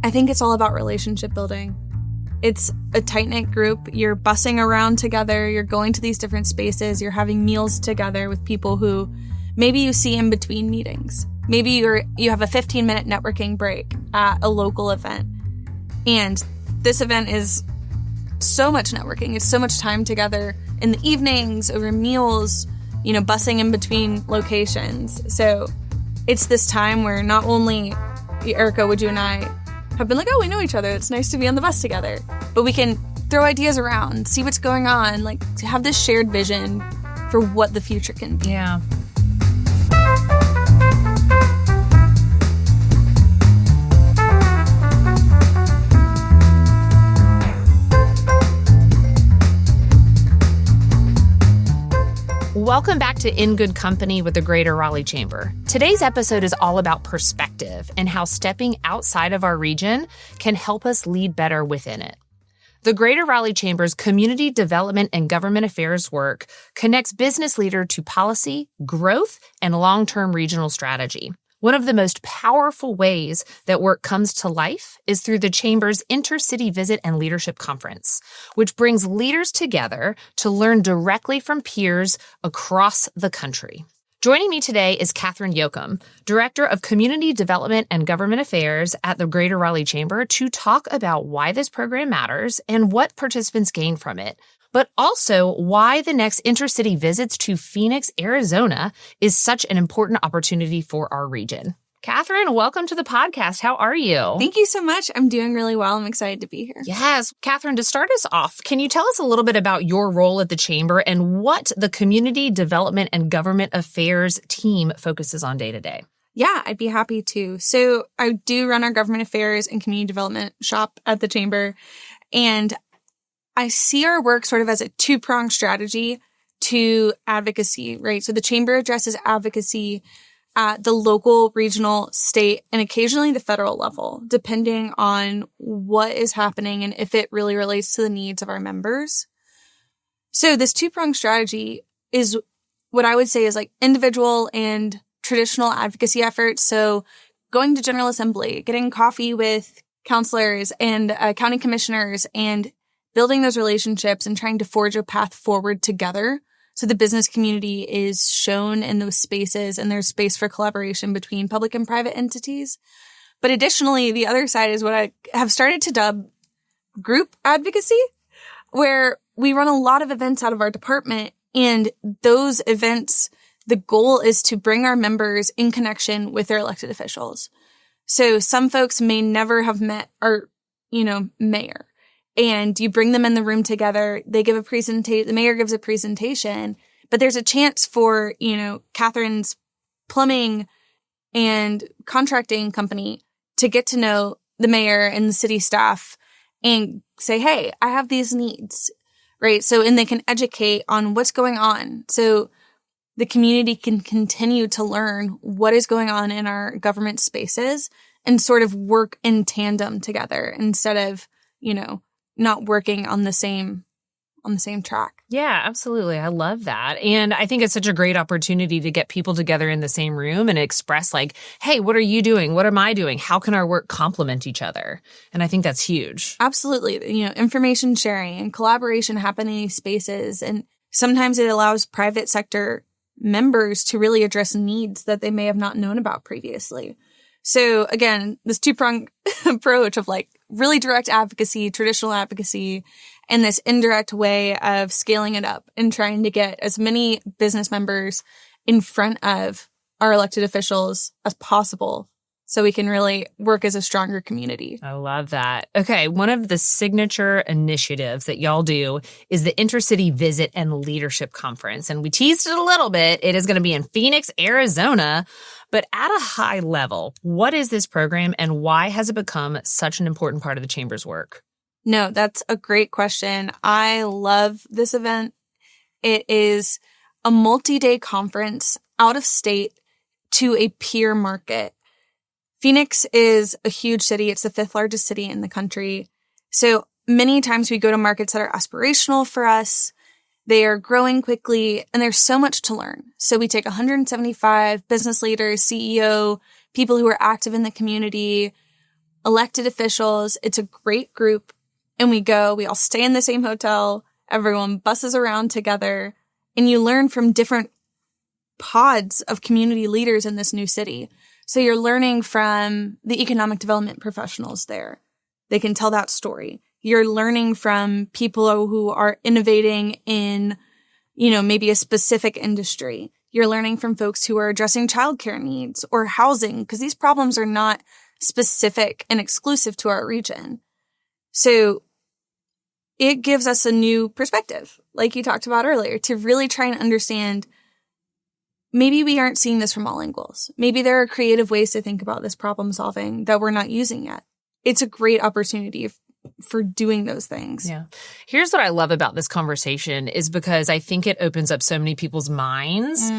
I think it's all about relationship building. It's a tight-knit group. You're bussing around together. You're going to these different spaces. You're having meals together with people who maybe you see in between meetings. Maybe you have a 15-minute networking break at a local event. And this event is so much networking. It's so much time together in the evenings, over meals, bussing in between locations. So it's this time where not only Erica, Would You, and I have been like, oh, we know each other. It's nice to be on the bus together. But we can throw ideas around, see what's going on, to have this shared vision for what the future can be. Yeah. Welcome back to In Good Company with the Greater Raleigh Chamber. Today's episode is all about perspective and how stepping outside of our region can help us lead better within it. The Greater Raleigh Chamber's community development and government affairs work connects business leader to policy, growth, and long-term regional strategy. One of the most powerful ways that work comes to life is through the Chamber's Intercity Visit and Leadership Conference, which brings leaders together to learn directly from peers across the country. Joining me today is Kathryn Yoakum, Director of Community Development and Government Affairs at the Greater Raleigh Chamber, to talk about why this program matters and what participants gain from it, but also why the next intercity visits to Phoenix, Arizona is such an important opportunity for our region. Kathryn, welcome to the podcast. How are you? Thank you so much. I'm doing really well. I'm excited to be here. Yes. Kathryn, to start us off, can you tell us a little bit about your role at the Chamber and what the Community Development and Government Affairs team focuses on day to day? Yeah, I'd be happy to. So I do run our government affairs and community development shop at the Chamber, and I see our work sort of as a two-pronged strategy to advocacy, right? So the Chamber addresses advocacy at the local, regional, state, and occasionally the federal level, depending on what is happening and if it really relates to the needs of our members. So this two-pronged strategy is what I would say is individual and traditional advocacy efforts. So going to General Assembly, getting coffee with counselors and county commissioners, and building those relationships and trying to forge a path forward together so the business community is shown in those spaces and there's space for collaboration between public and private entities. But additionally, the other side is what I have started to dub group advocacy, where we run a lot of events out of our department, and those events, the goal is to bring our members in connection with their elected officials. So some folks may never have met our, mayor. And you bring them in the room together. They give a presentation. The mayor gives a presentation, but there's a chance for, Kathryn's plumbing and contracting company to get to know the mayor and the city staff and say, hey, I have these needs, right? So, and they can educate on what's going on. So the community can continue to learn what is going on in our government spaces and sort of work in tandem together instead of, not working on the same track. Yeah, absolutely. I love that. And I think it's such a great opportunity to get people together in the same room and express hey, what are you doing? What am I doing? How can our work complement each other? And I think that's huge. Absolutely. Information sharing and collaboration happen in these spaces. And sometimes it allows private sector members to really address needs that they may have not known about previously. So again, this two-pronged approach of really direct advocacy, traditional advocacy, and this indirect way of scaling it up and trying to get as many business members in front of our elected officials as possible so we can really work as a stronger community. I love that. Okay, one of the signature initiatives that y'all do is the Intercity Visit and Leadership Conference. And we teased it a little bit. It is going to be in Phoenix, Arizona. But at a high level, what is this program and why has it become such an important part of the Chamber's work? No, that's a great question. I love this event. It is a multi-day conference out of state to a peer market. Phoenix is a huge city. It's the 5th largest city in the country. So many times we go to markets that are aspirational for us. They are growing quickly, and there's so much to learn. So we take 175 business leaders, CEO, people who are active in the community, elected officials. It's a great group. And we all stay in the same hotel. Everyone busses around together. And you learn from different pods of community leaders in this new city. So you're learning from the economic development professionals there. They can tell that story. You're learning from people who are innovating in, maybe a specific industry. You're learning from folks who are addressing childcare needs or housing, because these problems are not specific and exclusive to our region. So it gives us a new perspective, like you talked about earlier, to really try and understand maybe we aren't seeing this from all angles. Maybe there are creative ways to think about this problem solving that we're not using yet. It's a great opportunity for doing those things. Yeah. Here's what I love about this conversation is because I think it opens up so many people's minds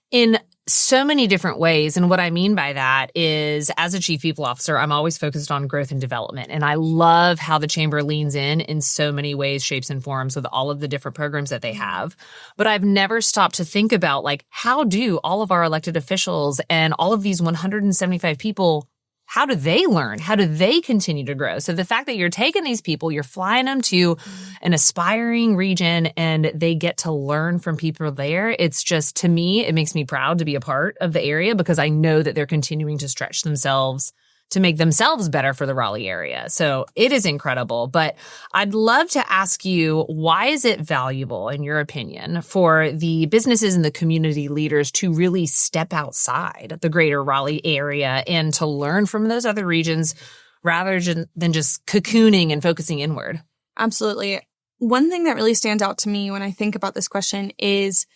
in so many different ways. And what I mean by that is, as a chief people officer, I'm always focused on growth and development. And I love how the chamber leans in so many ways, shapes, and forms with all of the different programs that they have. But I've never stopped to think about, how do all of our elected officials and all of these 175 people, how do they learn? How do they continue to grow? So the fact that you're taking these people, you're flying them to an aspiring region, and they get to learn from people there. It's just, to me, it makes me proud to be a part of the area, because I know that they're continuing to stretch themselves to make themselves better for the Raleigh area. So it is incredible. But I'd love to ask you, why is it valuable, in your opinion, for the businesses and the community leaders to really step outside the Greater Raleigh area and to learn from those other regions rather than just cocooning and focusing inward? Absolutely. One thing that really stands out to me when I think about this question is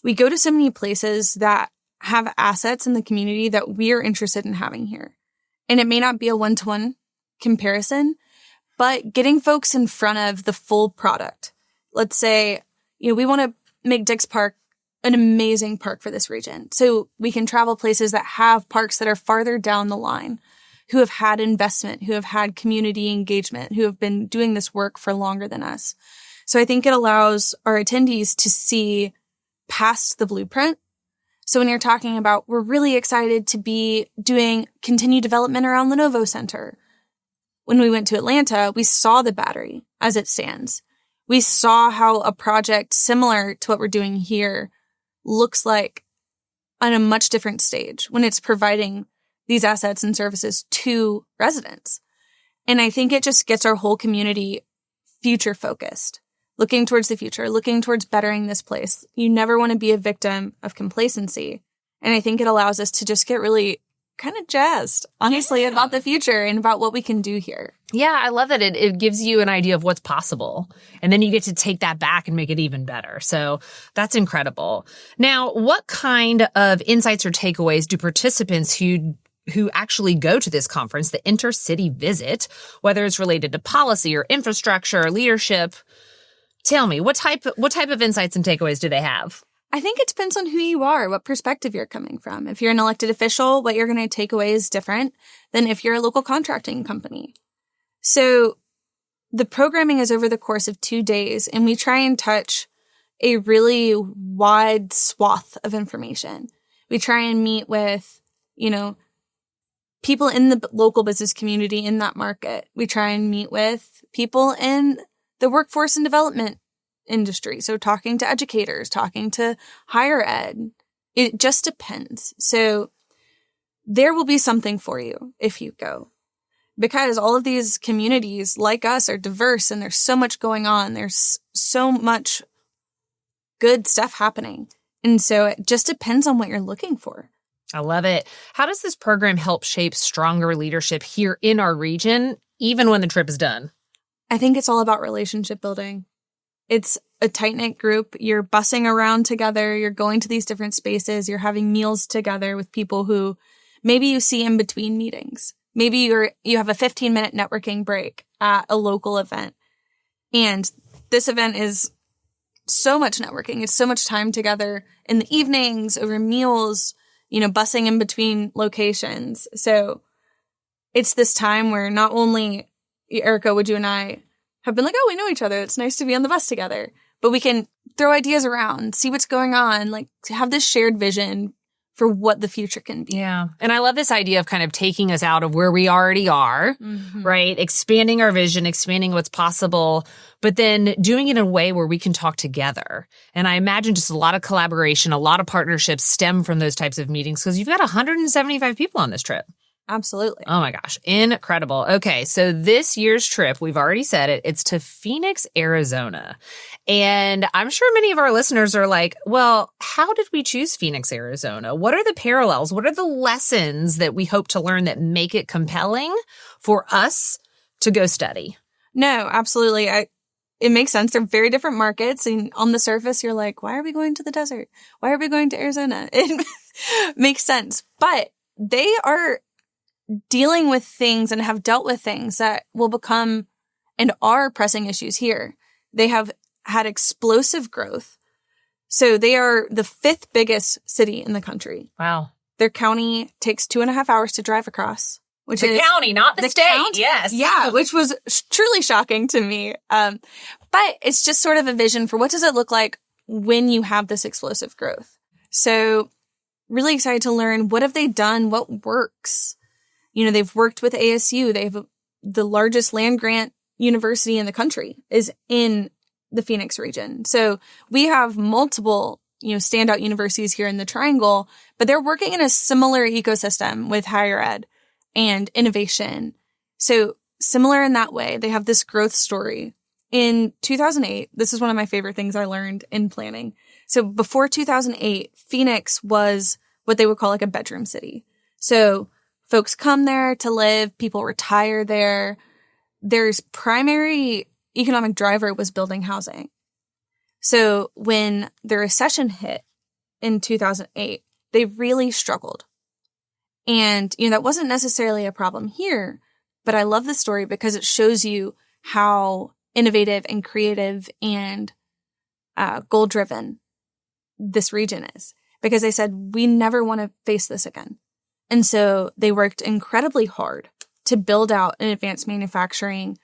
we go to so many places that have assets in the community that we're interested in having here. And it may not be a one-to-one comparison, but getting folks in front of the full product. Let's say, we want to make Dix Park an amazing park for this region. So we can travel places that have parks that are farther down the line, who have had investment, who have had community engagement, who have been doing this work for longer than us. So I think it allows our attendees to see past the blueprint. So when you're talking about, we're really excited to be doing continued development around Lenovo Center. When we went to Atlanta, we saw the battery as it stands. We saw how a project similar to what we're doing here looks like on a much different stage when it's providing these assets and services to residents. And I think it just gets our whole community future focused. Looking towards the future, looking towards bettering this place. You never want to be a victim of complacency. And I think it allows us to just get really kind of jazzed, honestly, about the future and about what we can do here. Yeah, I love that. It gives you an idea of what's possible. And then you get to take that back and make it even better. So that's incredible. Now, what kind of insights or takeaways do participants who actually go to this conference, the intercity visit, whether it's related to policy or infrastructure or leadership, tell me, what type of insights and takeaways do they have? I think it depends on who you are, what perspective you're coming from. If you're an elected official, what you're going to take away is different than if you're a local contracting company. So the programming is over the course of 2 days, and we try and touch a really wide swath of information. We try and meet with, people in the local business community in that market. We try and meet with people in the workforce and development industry. So talking to educators, talking to higher ed. It just depends. So there will be something for you if you go, because all of these communities like us are diverse and there's so much going on. There's so much good stuff happening. And so it just depends on what you're looking for. I love it. How does this program help shape stronger leadership here in our region, even when the trip is done? I think it's all about relationship building. It's a tight-knit group. You're bussing around together. You're going to these different spaces. You're having meals together with people who maybe you see in between meetings. Maybe you have a 15-minute networking break at a local event. And this event is so much networking. It's so much time together in the evenings, over meals, bussing in between locations. So it's this time where not only Erica, would you and I have been like, oh, we know each other. It's nice to be on the bus together. But we can throw ideas around, see what's going on, to have this shared vision for what the future can be. Yeah. And I love this idea of kind of taking us out of where we already are, right? Expanding our vision, expanding what's possible, but then doing it in a way where we can talk together. And I imagine just a lot of collaboration, a lot of partnerships stem from those types of meetings because you've got 175 people on this trip. Absolutely. Oh my gosh. Incredible. Okay. So this year's trip, we've already said it, it's to Phoenix, Arizona. And I'm sure many of our listeners are like, well, how did we choose Phoenix, Arizona? What are the parallels? What are the lessons that we hope to learn that make it compelling for us to go study? No, absolutely. It makes sense. They're very different markets. And on the surface, you're like, why are we going to the desert? Why are we going to Arizona? It makes sense. But they are dealing with things and have dealt with things that will become and are pressing issues here. They have had explosive growth. So they are the 5th biggest city in the country. Wow. Their county takes 2.5 hours to drive across. Which the is county, not the state. County? Yes. Yeah, which was truly shocking to me. But it's just sort of a vision for what does it look like when you have this explosive growth. So really excited to learn what have they done, what works. You know, they've worked with ASU. They have the largest land grant university in the country is in the Phoenix region. So we have multiple, standout universities here in the Triangle, but they're working in a similar ecosystem with higher ed and innovation. So similar in that way, they have this growth story. In 2008, this is one of my favorite things I learned in planning. So before 2008, Phoenix was what they would call like a bedroom city. So folks come there to live, people retire there. Their primary economic driver was building housing. So when the recession hit in 2008, they really struggled. And, that wasn't necessarily a problem here, but I love this story because it shows you how innovative and creative and goal-driven this region is. Because they said, we never want to face this again. And so they worked incredibly hard to build out an advanced manufacturing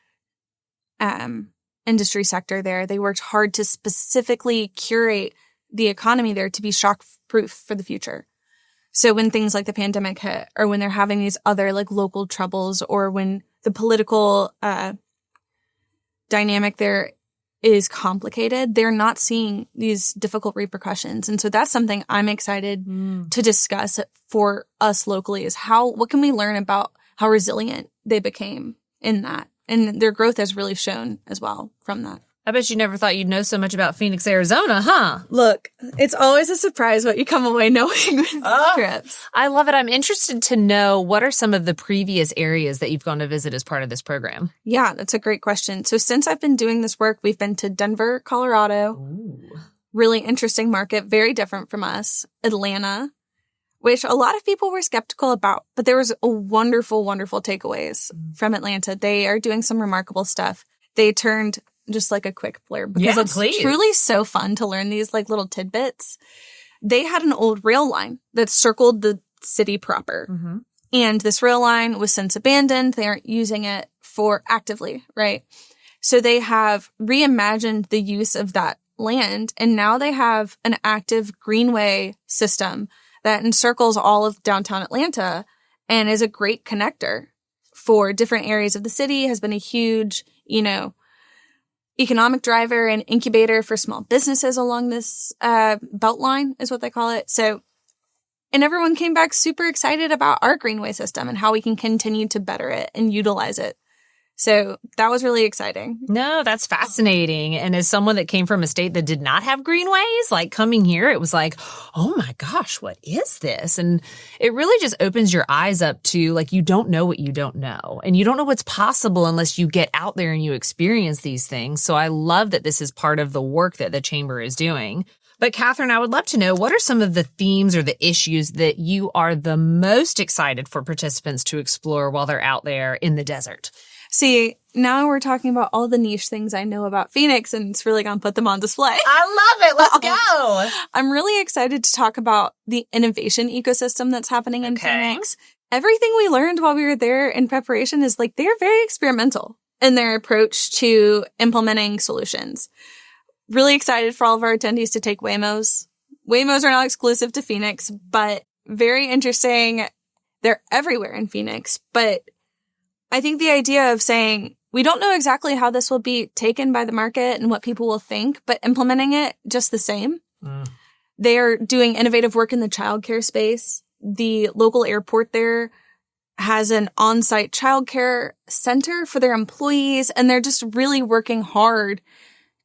industry sector there. They worked hard to specifically curate the economy there to be shock-proof for the future. So when things like the pandemic hit, or when they're having these other like local troubles, or when the political dynamic there is complicated, they're not seeing these difficult repercussions. And so that's something I'm excited to discuss for us locally is what can we learn about how resilient they became in that? And their growth has really shown as well from that. I bet you never thought you'd know so much about Phoenix, Arizona, huh? Look, it's always a surprise what you come away knowing with trips. I love it. I'm interested to know what are some of the previous areas that you've gone to visit as part of this program? Yeah, that's a great question. So since I've been doing this work, we've been to Denver, Colorado. Ooh. Really interesting market, very different from us. Atlanta, which a lot of people were skeptical about, but there was a wonderful, wonderful takeaways from Atlanta. They are doing some remarkable stuff. They turned just like a quick blurb because it's truly so fun to learn these like little tidbits. They had an old rail line that circled the city proper. Mm-hmm. And this rail line was since abandoned. They aren't using it actively, right? So they have reimagined the use of that land. And now they have an active greenway system that encircles all of downtown Atlanta and is a great connector for different areas of the city, has been a huge, economic driver and incubator for small businesses along this belt line is what they call it. So, and everyone came back super excited about our greenway system and how we can continue to better it and utilize it. So that was really exciting. No, that's fascinating. And as someone that came from a state that did not have greenways, like coming here, it was like, oh my gosh, what is this? And it really just opens your eyes up to like, you don't know what you don't know. And you don't know what's possible unless you get out there and you experience these things. So I love that this is part of the work that the Chamber is doing. But Kathryn, I would love to know, what are some of the themes or the issues that you are the most excited for participants to explore while they're out there in the desert? See, now we're talking about all the niche things I know about Phoenix, and it's really going to put them on display. I love it. Let's go. I'm really excited to talk about the innovation ecosystem that's happening in Phoenix. Everything we learned while we were there in preparation is like they're very experimental in their approach to implementing solutions. Really excited for all of our attendees to take Waymos. Waymos are not exclusive to Phoenix, but very interesting. They're everywhere in Phoenix, but I think the idea of saying, we don't know exactly how this will be taken by the market and what people will think, but implementing it just the same. They are doing innovative work in the childcare space. The local airport there has an on-site childcare center for their employees, and they're just really working hard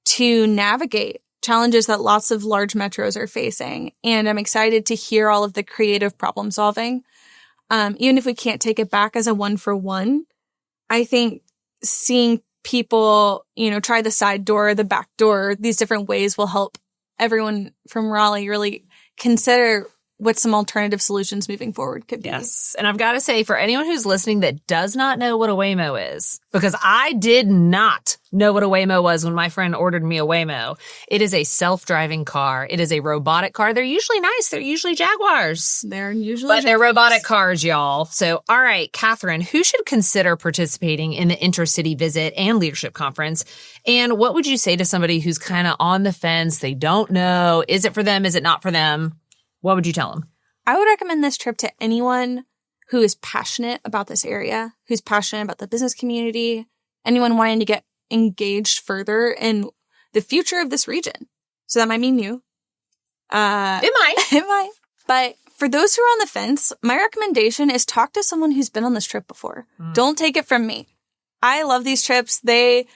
to navigate challenges that lots of large metros are facing. And I'm excited to hear all of the creative problem solving. Even if we can't take it back as a 1-for-1, I think seeing people, try the side door, the back door, these different ways will help everyone from Raleigh really consider what some alternative solutions moving forward could be. Yes. And I've got to say, for anyone who's listening that does not know what a Waymo is, because I did not know what a Waymo was when my friend ordered me a Waymo. It is a self-driving car. It is a robotic car. They're usually nice. They're usually Jaguars. But they're robotic cars, y'all. So, all right, Kathryn, who should consider participating in the Intercity Visit and Leadership Conference? And what would you say to somebody who's kind of on the fence? They don't know. Is it for them? Is it not for them? What would you tell them? I would recommend this trip to anyone who is passionate about this area, who's passionate about the business community, anyone wanting to get engaged further in the future of this region. So that might mean you. It might. It might. But for those who are on the fence, my recommendation is talk to someone who's been on this trip before. Don't take it from me. I love these trips. They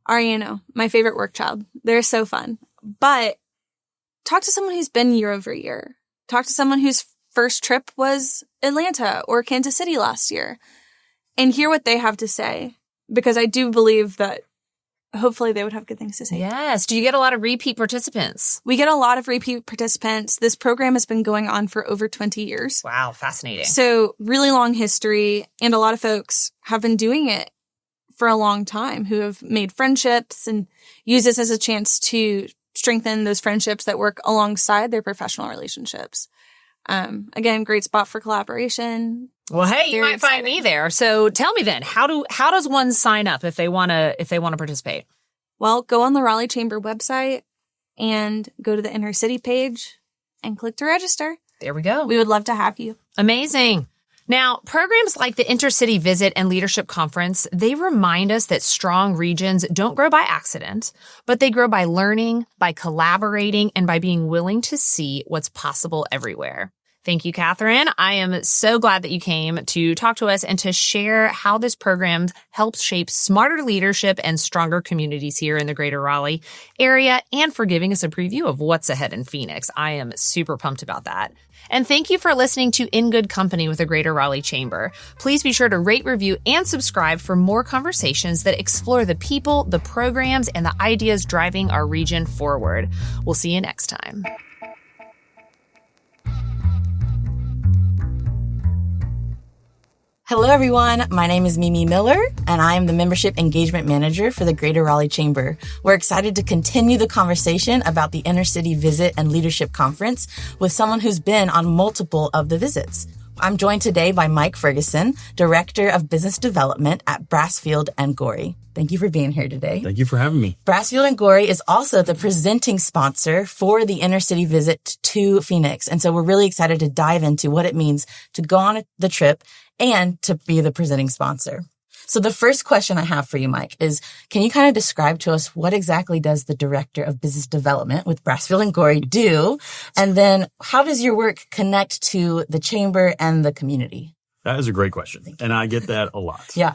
are, my favorite work child. They're so fun. But talk to someone who's been year over year. Talk to someone whose first trip was Atlanta or Kansas City last year and hear what they have to say, because I do believe that hopefully they would have good things to say. Yes. Do you get a lot of repeat participants? We get a lot of repeat participants. This program has been going on for over 20 years. Wow. Fascinating. So really long history, and a lot of folks have been doing it for a long time who have made friendships and use this as a chance to strengthen those friendships that work alongside their professional relationships. Again, great spot for collaboration. Well, hey, you might find me there. So tell me then, how does one sign up if they want to participate? Well, go on the Raleigh Chamber website and go to the Intercity page and click to register. There we go. We would love to have you. Amazing. Now, programs like the Intercity Visit and Leadership Conference, they remind us that strong regions don't grow by accident, but they grow by learning, by collaborating, and by being willing to see what's possible everywhere. Thank you, Kathryn. I am so glad that you came to talk to us and to share how this program helps shape smarter leadership and stronger communities here in the Greater Raleigh area, and for giving us a preview of what's ahead in Phoenix. I am super pumped about that. And thank you for listening to In Good Company with the Greater Raleigh Chamber. Please be sure to rate, review, and subscribe for more conversations that explore the people, the programs, and the ideas driving our region forward. We'll see you next time. Hello, everyone. My name is Mimi Miller, and I am the Membership Engagement Manager for the Greater Raleigh Chamber. We're excited to continue the conversation about the Intercity Visit and Leadership Conference with someone who's been on multiple of the visits. I'm joined today by Mike Ferguson, Director of Business Development at Brasfield and Gorrie. Thank you for being here today. Thank you for having me. Brasfield and Gorrie is also the presenting sponsor for the Intercity Visit to Phoenix. And so we're really excited to dive into what it means to go on the trip and to be the presenting sponsor. So the first question I have for you, Mike, is can you kind of describe to us what exactly does the Director of Business Development with Brasfield and Gorrie do? And then how does your work connect to the chamber and the community? That is a great question. And I get that a lot. Yeah.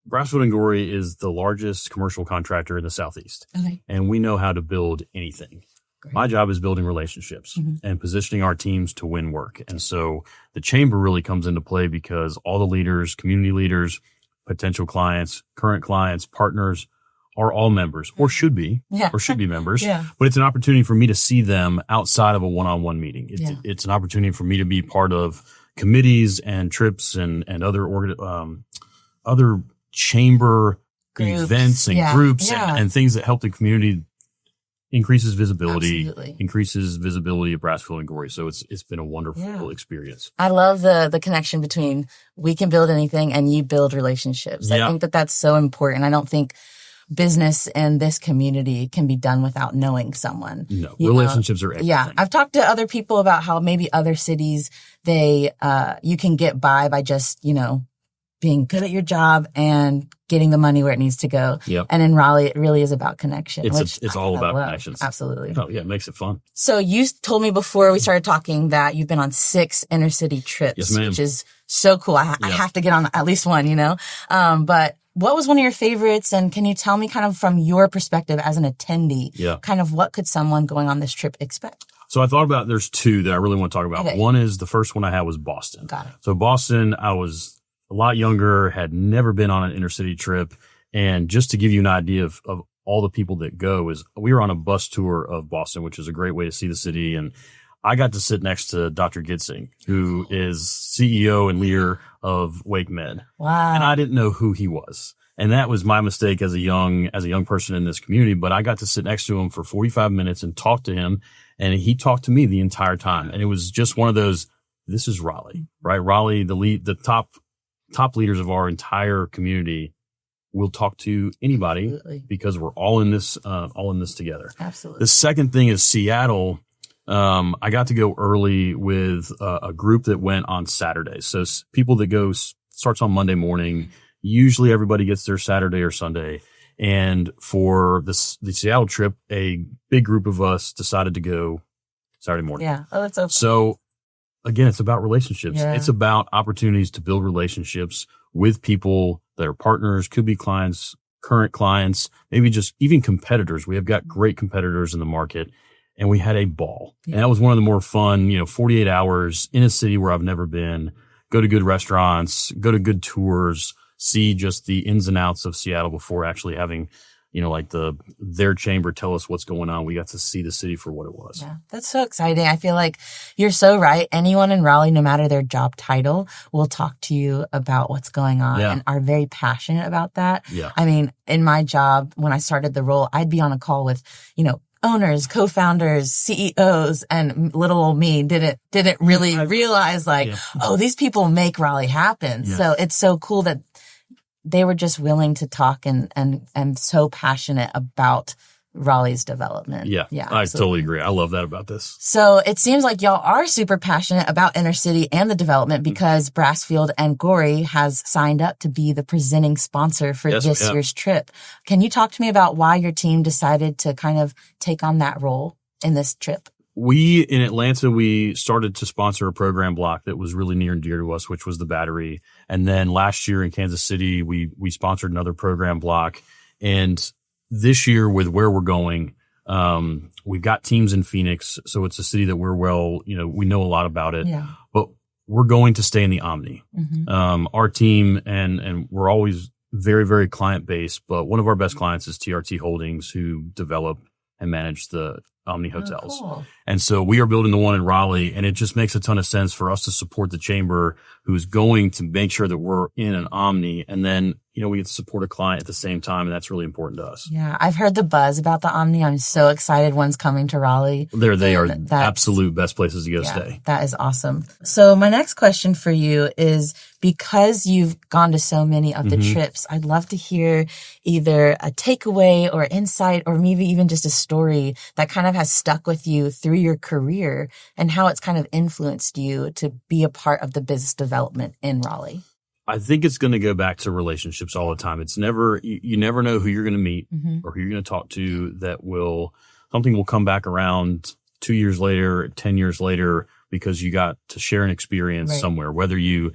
Brasfield and Gorrie is the largest commercial contractor in the Southeast. Okay. And we know how to build anything. Great. My job is building relationships and positioning our teams to win work. And so the chamber really comes into play because all the leaders, community leaders, potential clients, current clients, partners are all members or should be members. Yeah. But it's an opportunity for me to see them outside of a one-on-one meeting. It's an opportunity for me to be part of committees and trips and other chamber events and groups and things that help the community increases visibility of Brasfield and Gorrie. So it's been a wonderful experience. I love the connection between we can build anything and you build relationships. I think that that's so important. I don't think business in this community can be done without knowing someone. No, relationships are everything. Yeah. I've talked to other people about how maybe other cities, you can get by just, being good at your job and getting the money where it needs to go. Yep. And in Raleigh, it really is about connection. It's all about connections. Absolutely. Oh yeah, it makes it fun. So you told me before we started talking that you've been on 6 inner city trips, yes, ma'am. Which is so cool. I have to get on at least one, but what was one of your favorites? And can you tell me kind of from your perspective as an attendee, kind of what could someone going on this trip expect? So I thought about, there's 2 that I really want to talk about. Okay. One is the first one I had was Boston. Got it. So Boston, I was a lot younger, had never been on an inner city trip. And just to give you an idea of all the people that go, is we were on a bus tour of Boston, which is a great way to see the city. And I got to sit next to Dr. Gidsing, who is CEO and leader of Wake Med. Wow. And I didn't know who he was. And that was my mistake as a young person in this community. But I got to sit next to him for 45 minutes and talk to him. And he talked to me the entire time. And it was just one of those, this is Raleigh, right? Raleigh, the top leaders of our entire community will talk to anybody. Absolutely. Because we're all in this together. Absolutely. The second thing is Seattle. I got to go early with a group that went on Saturdays. So people that go starts on Monday morning. Usually everybody gets there Saturday or Sunday. And for the Seattle trip, a big group of us decided to go Saturday morning. Yeah. Oh, that's so fun. So again, it's about relationships. Yeah. It's about opportunities to build relationships with people that are partners, could be clients, current clients, maybe just even competitors. We have got great competitors in the market, and we had a ball. Yeah. And that was one of the more fun, 48 hours in a city where I've never been, go to good restaurants, go to good tours, see just the ins and outs of Seattle before actually having, their chamber tell us what's going on. We got to see the city for what it was. Yeah, that's so exciting. I feel like you're so right. Anyone in Raleigh, no matter their job title, will talk to you about what's going on and are very passionate about that. Yeah. I mean, in my job, when I started the role, I'd be on a call with, owners, co-founders, CEOs, and little old me didn't really realize these people make Raleigh happen. Yeah. So it's so cool that they were just willing to talk and so passionate about Raleigh's development. Yeah, I totally agree. I love that about this. So it seems like y'all are super passionate about inner city and the development because Brasfield and Gorrie has signed up to be the presenting sponsor for this year's trip. Can you talk to me about why your team decided to kind of take on that role in this trip? In Atlanta, we started to sponsor a program block that was really near and dear to us, which was the Battery. And then last year in Kansas City, we sponsored another program block. And this year with where we're going, we've got teams in Phoenix. So it's a city that we know a lot about it, but we're going to stay in the Omni. Mm-hmm. Our team and we're always very, very client based, but one of our best clients is TRT Holdings, who develop and manage the Omni hotels. Oh, cool. And so we are building the one in Raleigh, and it just makes a ton of sense for us to support the chamber who's going to make sure that we're in an Omni, and then, we get to support a client at the same time, and that's really important to us. Yeah. I've heard the buzz about the Omni. I'm so excited one's coming to Raleigh. They are absolute best places to go stay. That is awesome. So my next question for you is, because you've gone to so many of the trips, I'd love to hear either a takeaway or insight, or maybe even just a story that kind of has stuck with you through your career and how it's kind of influenced you to be a part of the business development in Raleigh. I think it's going to go back to relationships all the time. It's you never know who you're going to meet or who you're going to talk to something will come back around 2 years later, 10 years later, because you got to share an experience somewhere, whether you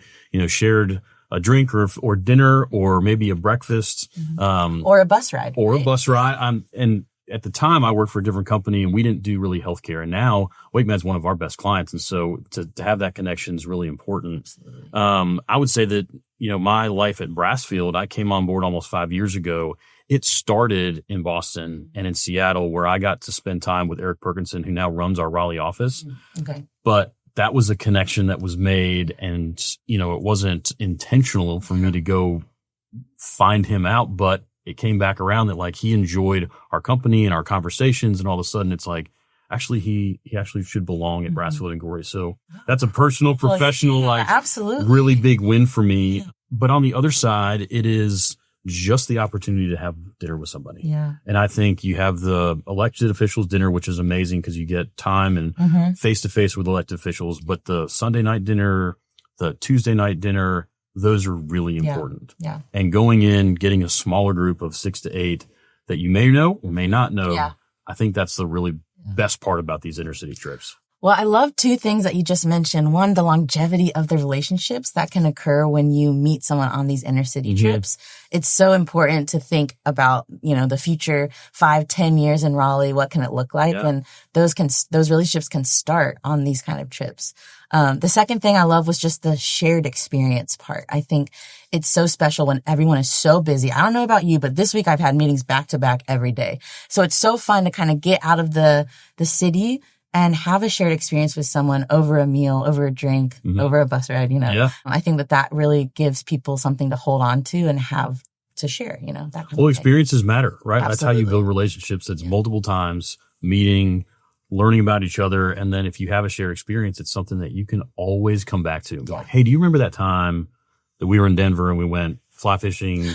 shared a drink or dinner or maybe a breakfast, or a bus ride, a bus ride. And at the time I worked for a different company and we didn't do really healthcare. And now WakeMed's one of our best clients. And so to have that connection is really important. I would say that, my life at Brasfield, I came on board almost 5 years ago. It started in Boston and in Seattle, where I got to spend time with Eric Ferguson, who now runs our Raleigh office. Okay. But that was a connection that was made, and, it wasn't intentional for me to go find him out, but it came back around that he enjoyed our company and our conversations, and all of a sudden it's actually he actually should belong at Brasfield and Gorrie. So that's a personal, professional, absolutely, really big win for me. Yeah. But on the other side, it is just the opportunity to have dinner with somebody. Yeah. And I think you have the elected officials dinner, which is amazing because you get time and face to face with elected officials. But the Sunday night dinner, the Tuesday night dinner, those are really important. Yeah. And going in, getting a smaller group of 6 to 8 that you may know or may not know. Yeah. I think that's the really best part about these inner city trips. Well, I love 2 things that you just mentioned. One, the longevity of the relationships that can occur when you meet someone on these inner city trips. It's so important to think about, the future 5-10 years in Raleigh. What can it look like? Yeah. And those relationships can start on these kind of trips. The second thing I love was just the shared experience part. I think it's so special when everyone is so busy. I don't know about you, but this week I've had meetings back to back every day. So it's so fun to kind of get out of the city and have a shared experience with someone over a meal, over a drink, over a bus ride, Yeah. I think that really gives people something to hold on to and have to share, that Whole experiences matter, right? Absolutely. That's how you build relationships. It's multiple times, meeting, learning about each other. And then if you have a shared experience, it's something that you can always come back to. Like, hey, do you remember that time that we were in Denver and we went fly fishing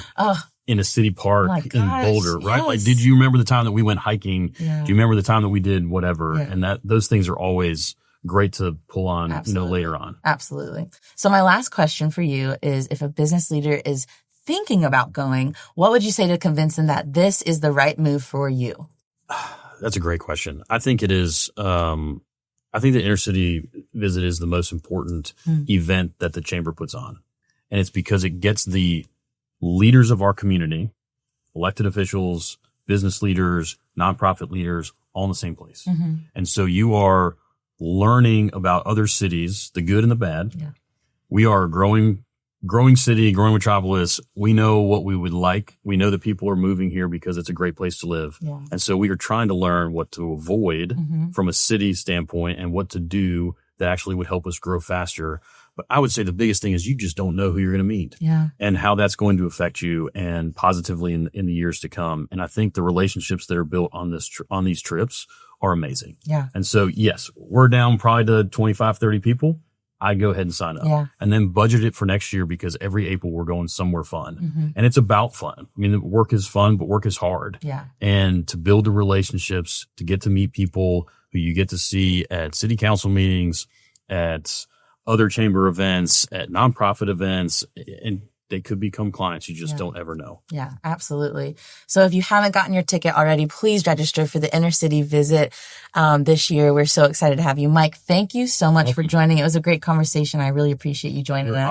in a city park in Boulder, right? Yes. Like, did you remember the time that we went hiking? Yeah. Do you remember the time that we did whatever? Yeah. And those things are always great to pull on, later on. Absolutely. So my last question for you is, if a business leader is thinking about going, what would you say to convince them that this is the right move for you? That's a great question. I think it is. I think the inner city visit is the most important event that the chamber puts on. And it's because it gets the leaders of our community, elected officials, business leaders, nonprofit leaders, all in the same place. And so you are learning about other cities, the good and the bad. Yeah. We are a growing city, growing metropolis. We know what we would like. We know that people are moving here because it's a great place to live. Yeah. And so we are trying to learn what to avoid from a city standpoint and what to do that actually would help us grow faster. But I would say the biggest thing is you just don't know who you're going to meet and how that's going to affect you and positively in the years to come. And I think the relationships that are built on these trips are amazing. Yeah. And so, yes, we're down probably to 25, 30 people. I'd go ahead and sign up and then budget it for next year because every April we're going somewhere fun and it's about fun. I mean, work is fun, but work is hard. Yeah. And to build the relationships, to get to meet people who you get to see at city council meetings, at other chamber events, at nonprofit events, and they could become clients. You just don't ever know. Yeah, absolutely. So if you haven't gotten your ticket already, please register for the inner city visit this year. We're so excited to have you. Mike, thank you so much for joining. It was a great conversation. I really appreciate you joining us.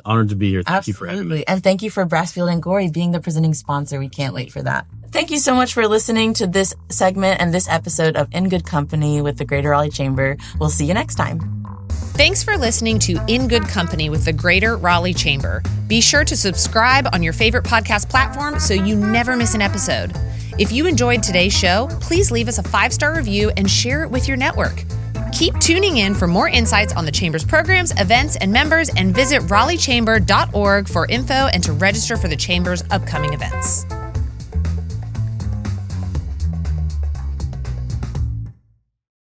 Honored to be here. Thank you for having me. And thank you for Brasfield and Gorrie being the presenting sponsor. We can't wait for that. Thank you so much for listening to this segment and this episode of In Good Company with the Greater Raleigh Chamber. We'll see you next time. Thanks for listening to In Good Company with the Greater Raleigh Chamber. Be sure to subscribe on your favorite podcast platform so you never miss an episode. If you enjoyed today's show, please leave us a 5-star review and share it with your network. Keep tuning in for more insights on the Chamber's programs, events, and members, and visit raleighchamber.org for info and to register for the Chamber's upcoming events.